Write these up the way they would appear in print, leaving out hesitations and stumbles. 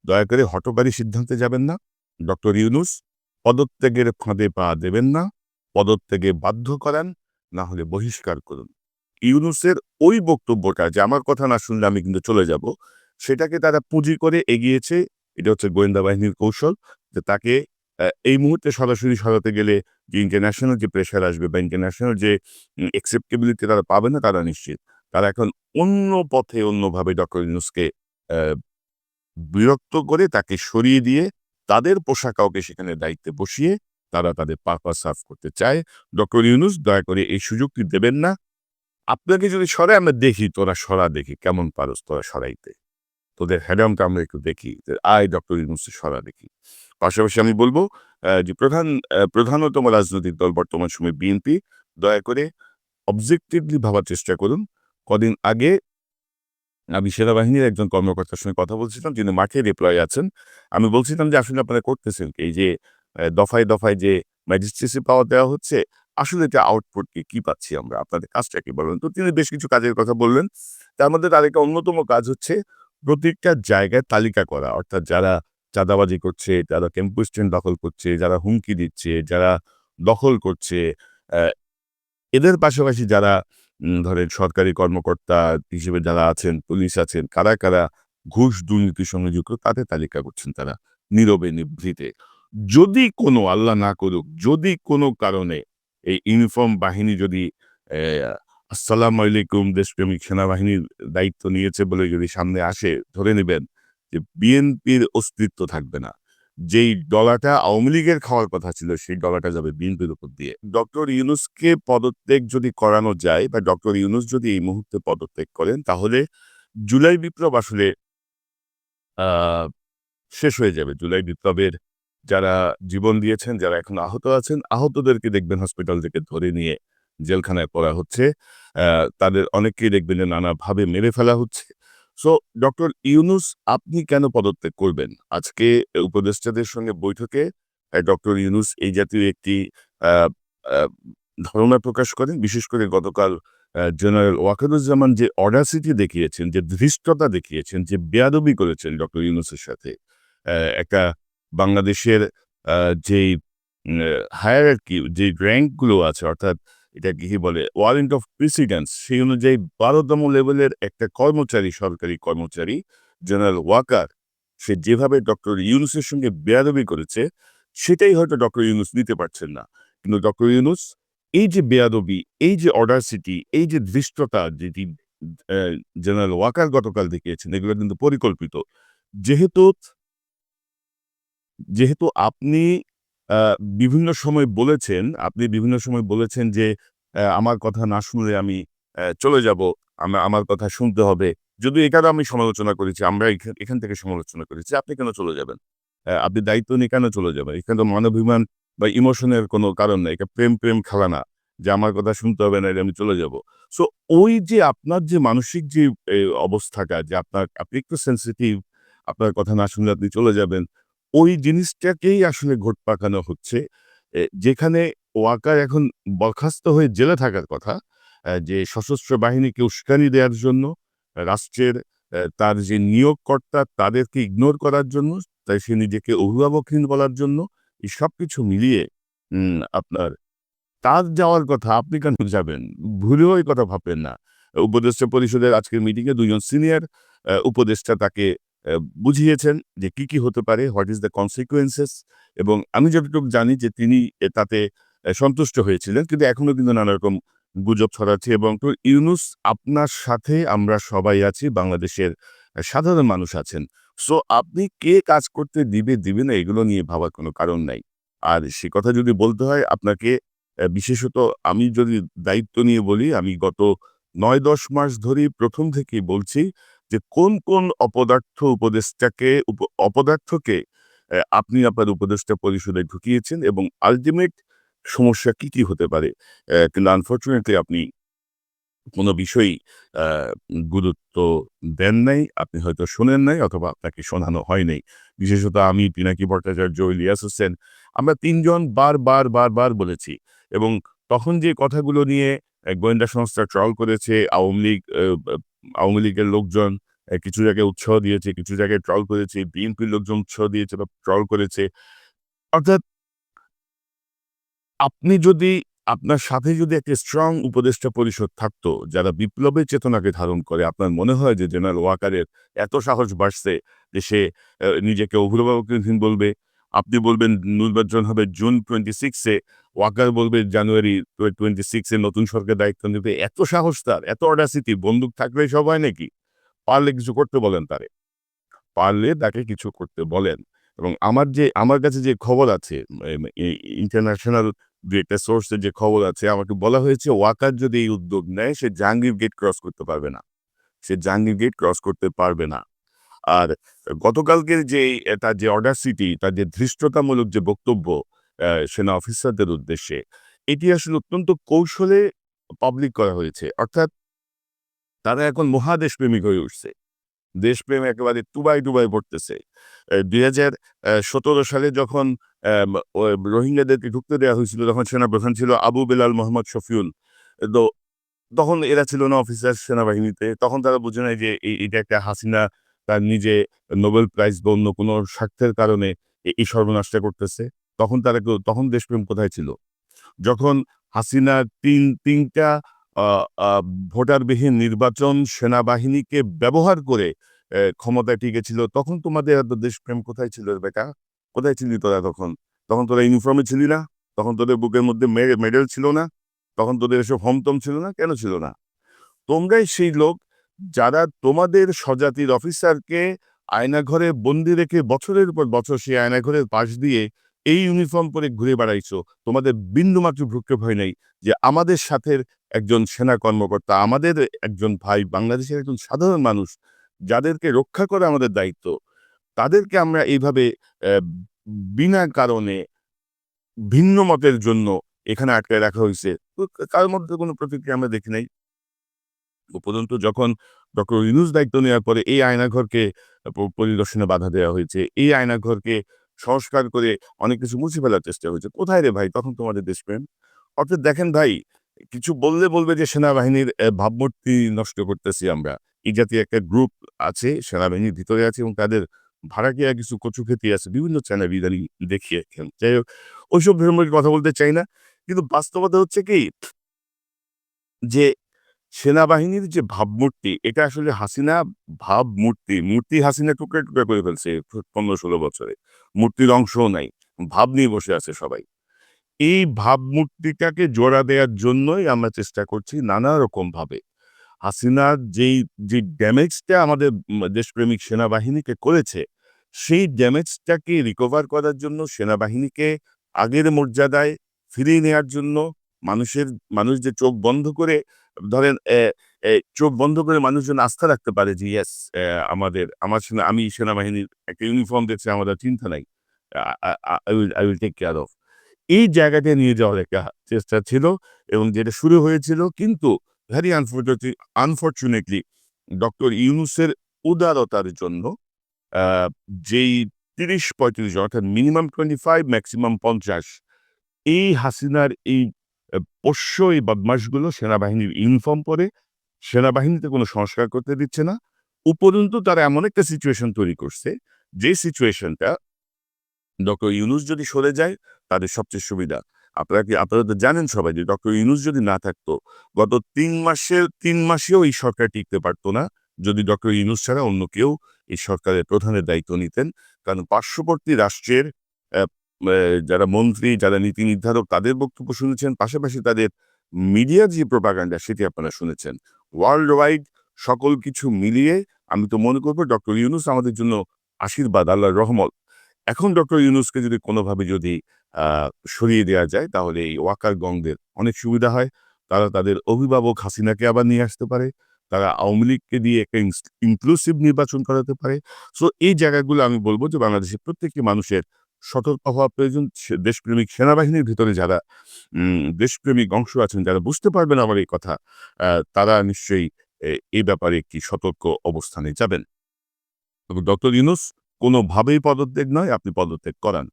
দয়া করে হঠকারী সিদ্ধান্তে যাবেন না। ডক্টর ইউনূস পদত্যাগের ফাঁদে পা দেবেন না। পদত্যাগে বাধ্য করান, না হলে বহিষ্কার করুন। ইউনূসের ওই বক্তব্যটা যে আমার কথা না শুনলে আমি কিন্তু চলে যাব, সেটাকে তারা পুঁজি করে এগিয়েছে। এটা হচ্ছে গোয়েন্দা বাহিনীর কৌশল যে তাকে এই মুহূর্তে সরাসরি সরাতে গেলে যে ইন্টারন্যাশনাল যে প্রেশার আসবে বা ইন্টারন্যাশনাল যে অ্যাকসেপ্টেবিলিটি তারা পাবে না তারা নিশ্চিত। তারা এখন অন্য পথে অন্যভাবে ডক্টর ইউনূসকে অ্যা বিরক্ত করে তাকে সরিয়ে দিয়ে তাদের পোষা কাউকে সেখানে দায়িত্বে বসিয়ে তারা তাদের পারপাস সার্ভ করতে চায়। ডক্টর ইউনূস দয়া করে এই সুযোগটি দেবেন না। আপনাকে যদি সরায় আমরা দেখি তোরা সরা দেখি কেমন পারস তোরা সরাইতে। তোদের হ্যাডামটা আমরা একটু দেখি যে আয় ডক্টর ইউনূসের সরা দেখি। পাশাপাশি আমি বলব যে প্রধানতম রাজনৈতিক দল বর্তমান সময়ে বিএনপি দয়া করে অবজেক্টিভলি ভাবার চেষ্টা করুন। কদিন আগে আমি সেনাবাহিনীর একজন কর্মকর্তার সঙ্গে কথা বলছিলাম যিনি মাঠে ডিপ্লয় আছেন। আমি বলছিলাম যে আসলে আপনারা করতেছেন কি? এই যে দফায়, দফায় যে ম্যাজিস্ট্রেসি পাওয়ার দেওয়া হচ্ছে, আসলে এটা আউটপুট কি পাচ্ছি আমরা? আপনাদের কাজটা কি বলুন? তো তিনি বেশ কিছু কাজের কথা বললেন। তার মধ্যে তার একটা অন্যতম কাজ হচ্ছে প্রত্যেকটা জায়গায় তালিকা করা। অর্থাৎ যারা চাঁদাবাজি করছে, যারা ক্যাম্প স্ট্যান্ড দখল করছে, যারা হুমকি দিচ্ছে, যারা দখল করছে, অ্যা এদের পাশাপাশি যারা ধরেন সরকারি কর্মকর্তা হিসেবে যারা আছেন, পুলিশ আছেন, কারা, কারা ঘুষ দুর্নীতির সঙ্গে যুক্ত তাদের তালিকা করছেন তারা নীরবে নিভৃতে। যদি কোনো আল্লাহ না করুক, যদি কোনো কারণে এই ইউনিফর্ম বাহিনী যদি আসসালামু আলাইকুম দেশপ্রেমিক সেনাবাহিনীর দায়িত্ব নিয়েছে বলে যদি সামনে আসে, ধরে নিবেন যে বিএনপির অস্তিত্ব থাকবে না। যেই ডলাটা আওয়ামী লীগের খাওয়ার কথা ছিল, সেই ডলাটা যাবে বিএনপির উপর দিয়ে। ডক্টর ইউনূসকে পদত্যাগ যদি করানো যায় বা ডক্টর ইউনূস যদি এই মুহূর্তে পদত্যাগ করেন, তাহলে জুলাই বিপ্লব আসলে আ শেষ হয়ে যাবে। জুলাই বিপ্লবের যারা জীবন দিয়েছেন, যারা এখন আহত আছেন, আহতদেরকে দেখবেন হসপিটাল থেকে ধরে নিয়ে জেলখানায় পড়া হচ্ছে। তাদের অনেককেই দেখবেন যে নানাভাবে মেরে ফেলা হচ্ছে। সো ডক্টর ইউনূস আপনি কেন পদত্যাগ করবেন? আজকে উপদেষ্টাদের সঙ্গে বৈঠকে ডক্টর ইউনূস এই জাতীয় একটি আ আ ধারণা প্রকাশ করেন। বিশেষ করে গতকাল জেনারেল ওয়াকারুজ্জামান যে অডাসিটি দেখিয়েছেন, যে ধৃষ্টতা দেখিয়েছেন, যে বেয়াদবি করেছেন ডক্টর ইউনূসের সাথে। একটা বাংলাদেশের আ যেই হায়ারার্কি যে র‍্যাংক গুলো আছে অর্থাৎ এটাকে কি বলে? ওয়ারেন্ট অফ প্রিসিডেন্স সেই অনুযায়ী ১২ তম লেভেলের একটা কর্মচারী, সরকারি কর্মচারী জেনারেল ওয়াকার সে যেভাবে ডক্টর ইউনূসের সঙ্গে বেয়াদবি করেছে, সেটাই হয়তো ডক্টর ইউনূস নিতে পারছেন না। কিন্তু ডক্টর ইউনূস এই যে বেয়াদবি, এই যে অডাসিটি, এই যে ধৃষ্টতা যেটি অ্যা জেনারেল ওয়াকার গতকাল দেখিয়েছেন, এগুলো কিন্তু পরিকল্পিত। যেহেতু যেহেতু আ আপনি বিভিন্ন সময় বলেছেন যে, আমার কথা না শুনলে আমি চলে যাবো। আমার কথা শুনতে হবে। যদিও এটারও আমি সমালোচনা করেছি। আমরা এখান থেকে সমালোচনা করেছি। আপনি কেন চলে যাবেন? আপনি দায়িত্ব নিয়ে কেন চলে যাবেন? এখানে তো মানবাভিমান বা ইমোশনের কোনো কারণ নাই। এটা প্রেম খেলা না। যে আমার কথা শুনতে হবে নাইলে আমি চলে যাবো। সো ওই যে আপনার যে মানসিক যে অবস্থাটা যে আপনি একটু সেনসিটিভ, আপনার কথা না শুনলে আপনি চলে যাবেন। ওই জিনিসটাকেই আসলে ঘোট পাকানো হচ্ছে। যেখানে ওয়াকার এখন বরখাস্ত হয়ে জেলে থাকার কথা, যে সশস্ত্র বাহিনীকে উস্কানি দেওয়ার জন্য, রাষ্ট্রের তার যে নিয়োগকর্তা তাদেরকে ইগনোর করার জন্য, তাই সে নিজেকে অভিভাবকহীন বলার জন্য, এই সবকিছু মিলিয়ে আপনার তার যাওয়ার কথা, আপনি কেন যাবেন? ভুলেও এই কথা ভাববেন না। উপদেষ্টা পরিষদের আজকের মিটিংয়ে ২ জন সিনিয়র উপদেষ্টা তাকে বুঝিয়েছেন যে কি হতে পারে, হোয়াট ইস দ্য কনসিকুয়েন্সেস এবং আমি যতটুকু জানি যে তিনি তাতে সন্তুষ্ট হয়েছিলেন। কিন্তু এখনো কিন্তু নানারকম গুজব ছড়াচ্ছে এবং ইউনূস আপনার সাথে আমরা সবাই আছি, বাংলাদেশের সাধারণ মানুষ আছেন। সো আপনি কে কাজ করতে দিবে না এগুলো নিয়ে ভাবার কোনো কারণ নাই। আর সে কথা যদি বলতে হয় আপনাকে বিশেষত আমি যদি দায়িত্ব নিয়ে বলি, আমি গত ৯-১০ মাস ধরেই ১ম থেকেই বলছি যে কোন অপদার্থ উপদেষ্টাকে অপদার্থকে আপনি আপনার উপদেষ্টা পরিষদে ঢুকিয়েছেন এবং আল্টিমেট সমস্যা কি হতে পারে। কিন্তু আনফরচুনেটলি আপনি কোনো বিষয়ই আ গুরুত্ব দেন নাই। আপনি হয়তো শোনেন নাই অথবা আপনাকে শোনানো হয় নাই। বিশেষত আমি, পিনাকি ভট্টাচার্য, ইলিয়াস হোসেন আমরা ৩ জন বারবার বলেছি এবং তখন যে কথাগুলো নিয়ে গোয়েন্দা সংস্থা ট্রল করেছে, আওয়ামী লীগের লোকজন কিছু জায়গায় উৎসাহ দিয়েছে, কিছু জায়গায় ট্রল করেছে, বিএনপির লোকজন উৎসাহ দিয়েছে বা ট্রল করেছে। অর্থাৎ আপনি যদি আপনার সাথে যদি একটা স্ট্রং উপদেষ্টা পরিষদ থাকতো, যারা বিপ্লবের চেতনাকে ধারণ করে, আপনার মনে হয় যে জেনারেল ওয়াকারের এত সাহস বাড়ছে যে সে নিজেকে অভিভাবকহীন বলবে। আপনি বলবেন নির্বাচন হবে জুন 26 এ, ওয়াকার বলবে জানুয়ারি 26 এ নতুন সরকার দায়িত্ব নেবে। এত সাহস তার, এত অডাসিটি, বন্দুক থাকলেই সব হয় নাকি? পারলে কিছু করতে বলেন তারে। পারলে তাকে কিছু করতে বলেন। এবং আমার কাছে যে খবর আছে, ইন্টারন্যাশনাল যে একটা সোর্সের যে খবর আছে, আমাকে বলা হয়েছে ওয়াকার যদি এই উদ্যোগ নেয় সে জাহাঙ্গীর গেট ক্রস করতে পারবে না। সে জাহাঙ্গীর গেট ক্রস করতে পারবে না। আর গতকালকের যে তার যে অডাসিটি, তার যে ধৃষ্টতামূলক যে বক্তব্য সেনা অফিসারদের উদ্দেশ্যে, এটি আসলে অত্যন্ত কৌশলে পাবলিক করা হয়েছে। অর্থাৎ তারা এখন মহাদেশপ্রেমিক হয়ে উঠছে। দেশপ্রেম একেবারে টুবাই পড়তেছে। ২০১৭ সালে যখন অ্যাম ও রোহিঙ্গাদেরকে ঢুকতে দেওয়া হয়েছিল, তখন সেনাপ্রধান ছিল আবু বেলাল মোহাম্মদ শফিউল। তো তখন এরা ছিল না অফিসার সেনাবাহিনীতে। তখন তারা বুঝে নাই যে এটা একটা হাসিনা তার নিজে নোবেল প্রাইজ বা অন্য কোনো স্বার্থের কারণে এই সর্বনাশটা করতেছে। তখন দেশপ্রেম কোথায় ছিল? যখন হাসিনা ৩টা আ আ ভোটারবিহীন নির্বাচন সেনাবাহিনীকে ব্যবহার করে ক্ষমতায় টিকেছিল, তখন তোমাদের এত দেশপ্রেম কোথায় ছিল রে বেটা? কোথায় ছিলি তোরা তখন? তখন তোরা ইউনিফর্মে ছিলি না? তখন তোদের বুকের মধ্যে মেডেল ছিল না? তখন তোদের এসব হমতম ছিল না? কেন ছিল না? তোমরাই সেই লোক যারা তোমাদের স্বজাতির অফিসারকে আয়নাঘরে বন্দি রেখে বছরের পর বছর সেই আয়নাঘরের পাশ দিয়ে এই ইউনিফর্ম পরে ঘুরে বেড়াইছো। তোমাদের বিন্দুমাত্র ভ্রুক্ষেপ হয় নাই যে আমাদের সাথের একজন সেনা কর্মকর্তা, আমাদের একজন ভাই, বাংলাদেশের একজন সাধারণ মানুষ যাদেরকে রক্ষা করা আমাদের দায়িত্ব, তাদেরকে আমরা এইভাবে অ্যা বিনা কারণে ভিন্ন মতের জন্য এখানে আটকায় রাখা হইছে। তো কারো মধ্যে কোনো প্রতিক্রিয়া আমরা দেখি নাই। উপরন্তু যখন ডক্টর ইউনূস দায়িত্ব নেওয়ার পরে এই আয়নাঘরকে পরিদর্শনে বাধা দেওয়া হয়েছে। এই আয়নাঘরকে সংস্কার করে অনেক কিছু মুছে ফেলার চেষ্টা হয়েছে। কোথায় রে ভাই তখন তোমাদের দেশপ্রেম? অর্থাৎ দেখেন ভাই, কিছু বললে বলবে যে সেনাবাহিনীর ভাবমূর্তি নষ্ট করতেছি আমরা। এই জাতীয় একটা গ্রুপ আছে, সেনাবাহিনীর ভিতরে আছে এবং তাদের ভাড়াটিয়া কিছু কচুক্ষেতি আছে। বিভিন্ন চ্যানেল ইদানিং দেখি এখন। যাই হোক, ওইসব ধর্মের কথা বলতে চাই না। কিন্তু বাস্তবতা হচ্ছে কি যে সেনাবাহিনীর যে ভাবমূর্তি, এটা আসলে হাসিনা ভাবমূর্তি। মূর্তি হাসিনা টুকরা করে ফেলছে ১৫-১৬ বছরে। মূর্তির অংশও নাই। ভাব নিয়ে বসে আছে সবাই। এই ভাবমূর্তিটাকে জোড়া দেয়ার জন্যই আমরা চেষ্টা করছি নানা রকমভাবে। হাসিনার যে ড্যামেজটা আমাদের দেশপ্রেমিক সেনাবাহিনীকে করেছে, সেই ড্যামেজটাকে রিকভার করার জন্য সেনাবাহিনীকে আগের মর্যাদায় ফিরিয়ে নেয়ার জন্য মানুষ যে চোখ বন্ধ করে ধরেন চোখ বন্ধ করে মানুষজন আস্থা রাখতে পারে যে ইয়েস আমি সেনাবাহিনীর একটা ইউনিফর্ম দেখছি, আমার আর চিন্তা নাই। I will take care of এই জায়গাটা নিয়ে যাওয়ার একটা চেষ্টা ছিল এবং যেটা শুরু হয়েছিল, কিন্তু ভেরি আনফরচুনেটলি ডক্টর ইউনূসের উদারতার জন্য আ যেই ৩০-৩৫ জন অর্থাৎ মিনিমাম 25 ম্যাক্সিমাম ৫০, এই হাসিনার এই পোষ্য এই বদমাশগুলো সেনাবাহিনীর ইউনিফর্ম পরে সেনাবাহিনীতে কোনো সংস্কার করতে দিচ্ছে না। উপরন্তু তারা এমন একটা সিচুয়েশন তৈরি করছে, যে সিচুয়েশনটা ডক্টর ইউনূস যদি সরে যায় তাদের সবচেয়ে সুবিধা। আপনারা তো জানেন সবাই যে ডক্টর ইউনূস যদি না থাকতো, গত ৩ মাসেও এই সরকার টিকতে পারত না যদি ডক্টর ইউনূস ছাড়া অন্য কেউ এই সরকারের প্রধানের দায়িত্ব নিতেন। কারণ পার্শ্ববর্তী রাষ্ট্রের অ্যা অ্যা যারা মন্ত্রী, যারা নীতি নির্ধারক তাদের বক্তব্য শুনেছেন। পাশাপাশি তাদের মিডিয়ার যে প্রোপাগান্ডা সেটি আপনারা শুনেছেন। ওয়ার্লড ওয়াইড সকল কিছু মিলিয়ে আমি তো মনে করব ডক্টর ইউনূস আমাদের জন্য আশীর্বাদ, আল্লাহর রহমত। এখন ডক্টর ইউনূসকে যদি আ সরিয়ে দেয়া যায় তাহলে এই ওয়াকার গংদের অনেক সুবিধা হয়। তারা তাদের অভিভাবক হাসিনাকে আবার নিয়ে আসতে পারে। তারা আওয়ামী লীগকে দিয়ে একটা ইনক্লুসিভ নির্বাচন করাতে পারে। সো এই জায়গাগুলো আমি বলব যে বাংলাদেশের প্রত্যেকটি মানুষের সতর্ক হওয়া প্রয়োজন। দেশপ্রেমিক সেনাবাহিনীর ভিতরে যারা দেশপ্রেমিক অংশ আছেন, যারা বুঝতে পারবেন আমার এই কথা, তারা নিশ্চয়ই এই ব্যাপারে একটি সতর্ক অবস্থানে যাবেন। তবে ডক্টর ইউনূস কোনোভাবেই পদত্যাগ নয়, আপনি পদত্যাগ করান।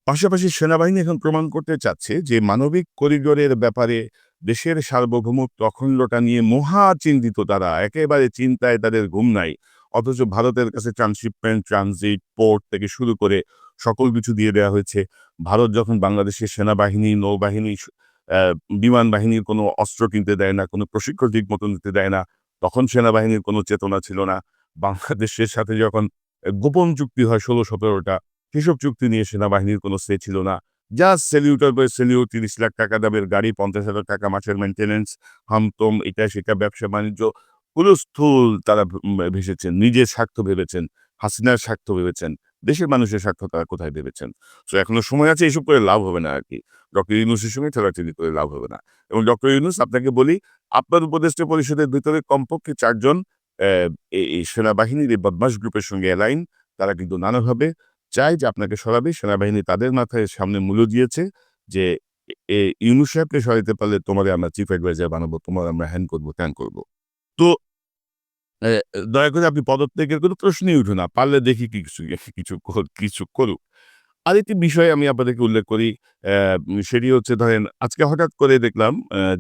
পাশাপাশি সেনাবাহিনী এখন প্রমাণ করতে চাচ্ছে যে মানবিক করিডোরের ব্যাপারে দেশের সার্বভৌমত্ব অখণ্ডতা নিয়ে মহা চিন্তিত তারা। একেবারে চিন্তায় তাদের ঘুম নাই। অথচ ভারতের কাছে ট্রান্সশিপমেন্ট, ট্রানজিট, পোর্ট থেকে শুরু করে সকল কিছু দিয়ে দেওয়া হয়েছে। ভারত যখন বাংলাদেশের সেনাবাহিনী, নৌবাহিনী, বিমান বাহিনীর কোনো অস্ত্র কিনতে দেয় না, কোনো প্রশিক্ষণ ঠিক মতো নিতে দেয় না, তখন সেনাবাহিনীর কোনো চেতনা ছিল না। বাংলাদেশের সাথে যখন গোপন চুক্তি হয় ১৬-১৭টা, সেসব চুক্তি নিয়ে সেনাবাহিনীর কোনো সে ছিল না। জাস্ট সেলিউটের পরে সেলিউট, ৳৩০,০০,০০০ দামের গাড়ি, ৳৫০,০০০ মাসের মেইনটেন্যান্স, হামতম, এটা সেটা, ব্যবসা-বাণিজ্য, হুলস্থুল তারা ভেসেছেন। নিজের স্বার্থ ভেবেছেন, হাসিনার স্বার্থ ভেবেছেন, দেশের মানুষের স্বার্থ তারা কোথায় ভেবেছেন? সো এখনো সময় আছে, এসব করে লাভ হবে না আরকি। ডক্টর ইউনূসের সঙ্গে ঠেলাঠেলি করে লাভ হবে না। এবং ডক্টর ইউনূস, আপনাকে বলি, আপনার উপদেষ্টা পরিষদের ভিতরে কমপক্ষে ৪ জন এই সেনাবাহিনীর এই বদমাশ গ্রুপের সঙ্গে অ্যালাইন। তারা কিন্তু নানাভাবে চায় যে আপনাকে সরাবে। সেনাবাহিনী তাদের মাথায় সামনে মূল্য দিয়েছে যে, ইউনূস সাহেবকে সরাইতে পারলে তোমারে আমরা চিফ অ্যাডভাইজার বানাবো, তোমার আমরা হ্যান করব, ত্যান করব। তো এ দয়া করে আপনি পদত্যাগের কোনো প্রশ্নই উঠে না। পারলে দেখি কিছু করুক। আরেকটি বিষয় আমি আপনাদেরকে উল্লেখ করি, সেটি হচ্ছে, ধরেন আজকে হঠাৎ করে দেখলাম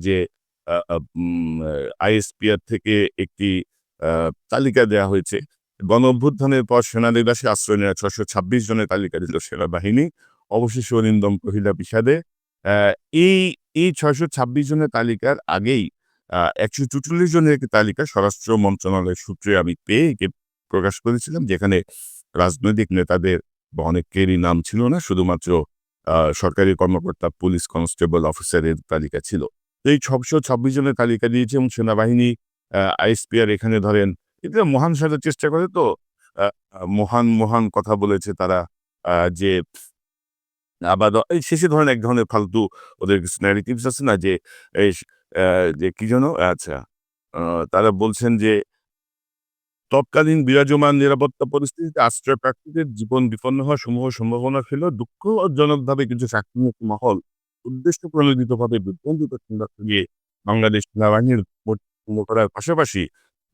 যে আ আ উম আইএসপিআর থেকে একটি আ তালিকা দেয়া হয়েছে। গণ-অভ্যুত্থানের পর সেনানিবাসে আশ্রয় নেওয়া ৬২৬ জনের তালিকা দিল সেনাবাহিনী। অবশেষে অরিন্দম কহিলা বিষাদে। অ্যা এই এই ৬২৬ জনের তালিকার আগেই ১৪৪ জনের একটি তালিকা স্বরাষ্ট্র মন্ত্রণালয়ের সূত্রে আমি পেয়ে একে প্রকাশ করেছিলাম, যেখানে রাজনৈতিক নেতাদের বা অনেকেরই নাম ছিল না। শুধুমাত্র সরকারি কর্মকর্তা, পুলিশ কনস্টেবল, অফিসারের তালিকা ছিল। তো এই ৬২৬ জনের তালিকা দিয়েছে এবং সেনাবাহিনী, আইএসপিআর এখানে ধরেন এটা মহান সাজার চেষ্টা করে তো, আ আ মহান কথা বলেছে তারা, যে আবার এই শেষে ধরেন এক ধরনের ফালতু ওদের কিছু ন্যারেটিভস আছে না, যে এই আ যে কি যেন? আচ্ছা, আ তারা বলছেন যে তৎকালীন বিরাজমান নিরাপত্তা পরিস্থিতিতে আশ্রয়প্রার্থীদের জীবন বিপন্ন হওয়ার সমূহ সম্ভাবনা ছিল। দুঃখজনকভাবে কিছু চাকরিমুখী মহল উদ্দেশ্য প্রণোদিতভাবে বিভ্রান্তিকর সংবাদ ছড়িয়ে বাংলাদেশ সেনাবাহিনীর পরিপূর্ণ করার পাশাপাশি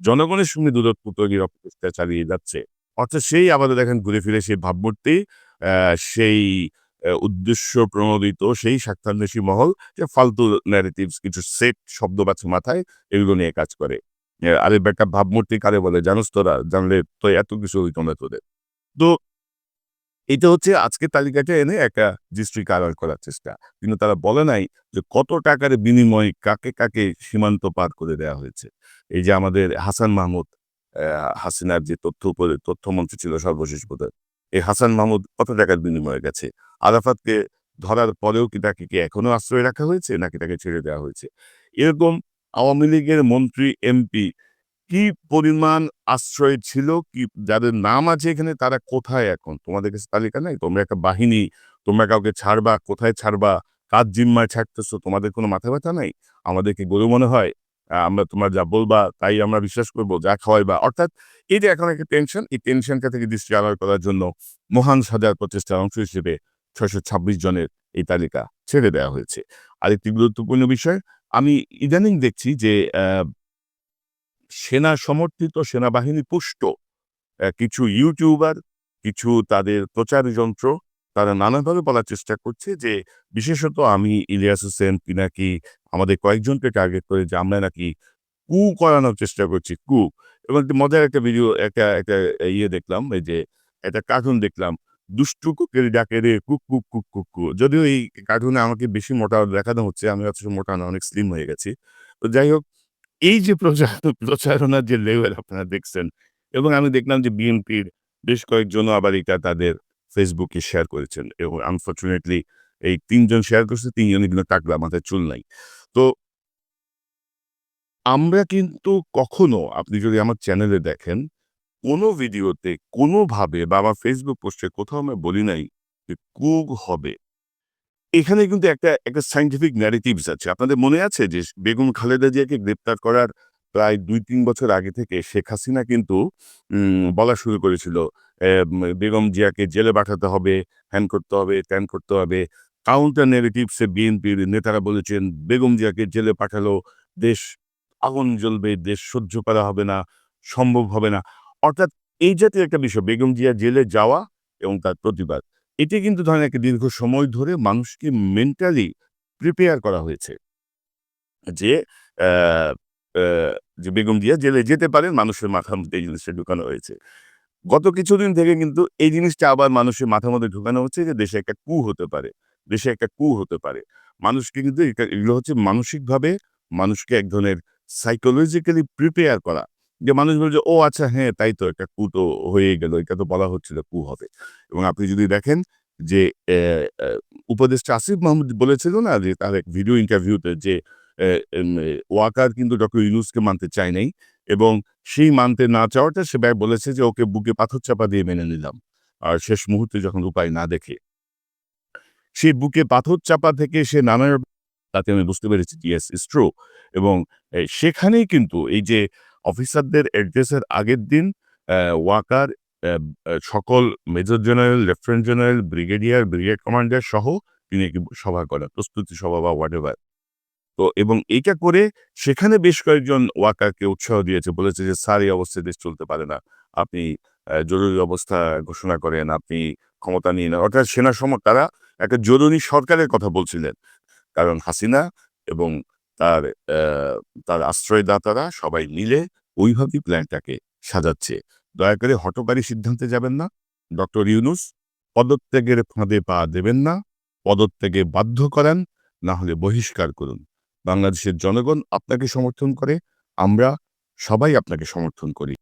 জনগণের সঙ্গে দূরত্ব তৈরির অপচেষ্টা চালিয়ে যাচ্ছে। অর্থাৎ সেই আবারও দেখেন ঘুরে ফিরে সেই ভাবমূর্তি, সেই উদ্দেশ্য প্রণোদিত সেই স্বার্থান্বেষী মহল, যে ফালতু ন্যারেটিভস কিছু সেট শব্দ পাচ্ছে মাথায়, এগুলো নিয়ে কাজ করে। আরে বেটা, ভাবমূর্তি কারে বলে জানোস তোরা? জানলে তো এত কিছু হইতো না তোদের। তো এটা হচ্ছে আজকের তালিকাটা এনে একটা ডিস্ট্রিক্ট আড়াল করার চেষ্টা। কিন্তু তারা বলে নাই যে কত টাকার বিনিময়ে কাকে সীমান্ত পার করে দেয়া হয়েছে। এই যে আমাদের হাসান মাহমুদ, হাসিনার যে তথ্যমন্ত্রী ছিল সর্বশেষ বোধহয়। এই হাসান মাহমুদ কত টাকার বিনিময়ে গেছে? আরাফাতকে ধরার পরেও কি তাকে কি এখনো আশ্রয় রাখা হয়েছে নাকি তাকে ছেড়ে দেওয়া হয়েছে? এরকম আওয়ামী লীগের মন্ত্রী, এমপি কি পরিমাণ আশ্রয় ছিল, কি যাদের নাম আছে এখানে তারা কোথায় এখন? তোমাদের কাছে তালিকা নাই? তোমরা একটা বাহিনী, তোমরা কাউকে ছাড়বা, কোথায় ছাড়বা, কার জিম্মায় ছাড়তেছো, তোমাদের কোনো মাথা ব্যথা নাই? আমাদের কি গরু মনে হয়? আমরা তোমরা যা বলবা তাই আমরা বিশ্বাস করব, যা খাওয়াইবা। অর্থাৎ এই যে এখন একটা টেনশন, এই টেনশনটা থেকে দৃষ্টি আড়াল করার জন্য মহান সাজার প্রচেষ্টার অংশ হিসেবে ৬২৬ জনের এই তালিকা ছেড়ে দেওয়া হয়েছে। আরেকটি গুরুত্বপূর্ণ বিষয়, আমি ইদানিং দেখছি যে সেনা সমর্থিত, সেনাবাহিনী পুষ্ট কিছু ইউটিউবার, কিছু তাদের প্রচার যন্ত্র, তারা নানাভাবে বলার চেষ্টা করছে যে, বিশেষত আমি, ইলিয়াস হোসেন, পিনাকি, আমাদের কয়েকজনকে টার্গেট করে যে আমরা নাকি কু করানোর চেষ্টা করছি, কু। এবং একটি মজার একটা ভিডিও, একটা একটা ইয়ে দেখলাম, এই যে একটা কার্টুন দেখলাম, "দুষ্টু কোকিল ডাকে রে কুক, কুক, কুক, কুক, কু।" যদিও এই কার্টুনে আমাকে বেশি মোটা দেখানো হচ্ছে, আমি অথচ মোটা না, অনেক স্লিম হয়ে গেছি। তো যাই হোক, এই যে প্রচারণার যে লেভেল আপনারা দেখছেন, এবং আমি দেখলাম যে বিএনপির বেশ কয়েকজনও আবার এটা তাদের ফেসবুকে শেয়ার করেছেন এবং আনফরচুনেটলি এই ৩ জন শেয়ার করছে, ৩ জনই কিন্তু টাকলা, মাথায় চুল নাই। তো আমরা কিন্তু কখনো, আপনি যদি আমার চ্যানেলে দেখেন, কোনো ভিডিওতে কোনোভাবে বা আমার ফেসবুক পোস্টে কোথাও আমি বলি নাই যে কুগ হবে। এখানে কিন্তু একটা সায়েন্টিফিক ন্যারেটিভস আছে। আপনাদের মনে আছে যে বেগম খালেদা জিয়াকে গ্রেপ্তার করার প্রায় ২-৩ বছর আগে থেকে শেখ হাসিনা কিন্তু বলা শুরু করেছিল, বেগম জিয়াকে জেলে পাঠাতে হবে, হ্যান করতে হবে, ত্যান করতে হবে। কাউন্টার ন্যারেটিভস এ বিএনপির নেতারা বলেছেন, বেগম জিয়াকে জেলে পাঠালো দেশ আগুন জ্বলবে, দেশ সহ্য করা হবে না, সম্ভব হবে না। অর্থাৎ এই জাতীয় একটা বিষয়, বেগম জিয়া জেলে যাওয়া এবং তার প্রতিবাদ। এটি কিন্তু ধরেন একটা দীর্ঘ সময় ধরে মানুষকে মেন্টালি প্রিপেয়ার করা হয়েছে যে, যে বেগম জিয়া জেলে যেতে পারেন, মানুষের মাথার মধ্যে এই জিনিসটা ঢুকানো হয়েছে। গত কিছুদিন থেকে কিন্তু এই জিনিসটা আবার মানুষের মাথার মধ্যে ঢুকানো হচ্ছে যে দেশে একটা কু হতে পারে। দেশে একটা কু হতে পারে। মানুষকে কিন্তু এগুলো হচ্ছে মানসিকভাবে মানুষকে এক ধরনের সাইকোলজিক্যালি প্রিপেয়ার করা। যে মানুষ বলছে, "ও আচ্ছা হ্যাঁ, তাই তো একটা কু তো হয়েই গেল। এটা তো বলা হচ্ছিল কু হবে।" এবং আপনি যদি দেখেন যে অ্যা অ্যা উপদেষ্টা আসিফ মাহমুদ বলেছিল না যে তার এক ভিডিও ইন্টারভিউতে যে ওয়াকার কিন্তু ডক্টর ইউনূসকে মানতে চায় নাই এবং সেই মানতে না চাওয়াটা সে বলেছে যে ওকে বুকে পাথর চাপা দিয়ে মেনে নিলাম। আর শেষ মুহূর্তে যখন উপায় না দেখে সে বুকে পাথর চাপা থেকে সে নানার তাতে আমি বুঝতে পেরেছি ইয়েস ইটস ট্রু এবং সেখানেই কিন্তু এই যে অফিসারদের অ্যাড্রেসের আগের দিন ওয়াকার অ্যা আ সকল major general, lieutenant general, brigadier, brigade commander সহ তিনি একটি সভা করেন। প্রস্তুতি সভা বা হোয়াটএভার। তো এবং এইটা করে সেখানে বেশ কয়েকজন ওয়াকারকে উৎসাহ দিয়েছে। বলেছে যে, "স্যার এই অবস্থায় দেশ চলতে পারে না। আপনি জরুরি অবস্থা ঘোষণা করেন, আপনি ক্ষমতা নিয়ে নেন।" অর্থাৎ তারা একটা জরুরি সরকারের কথা বলছিলেন। কারণ হাসিনা এবং তার অ্যা তার আশ্রয়দাতারা সবাই মিলে ওইভাবেই প্ল্যানটাকে সাজাচ্ছে। দয়া করে হঠকারী সিদ্ধান্তে যাবেন না। ডক্টর ইউনূস পদত্যাগের ফাঁদে পা দেবেন না। পদত্যাগে বাধ্য করান, না হলে বহিষ্কার করুন। বাংলাদেশের জনগণ আপনাকে সমর্থন করে। আমরা সবাই আপনাকে সমর্থন করি।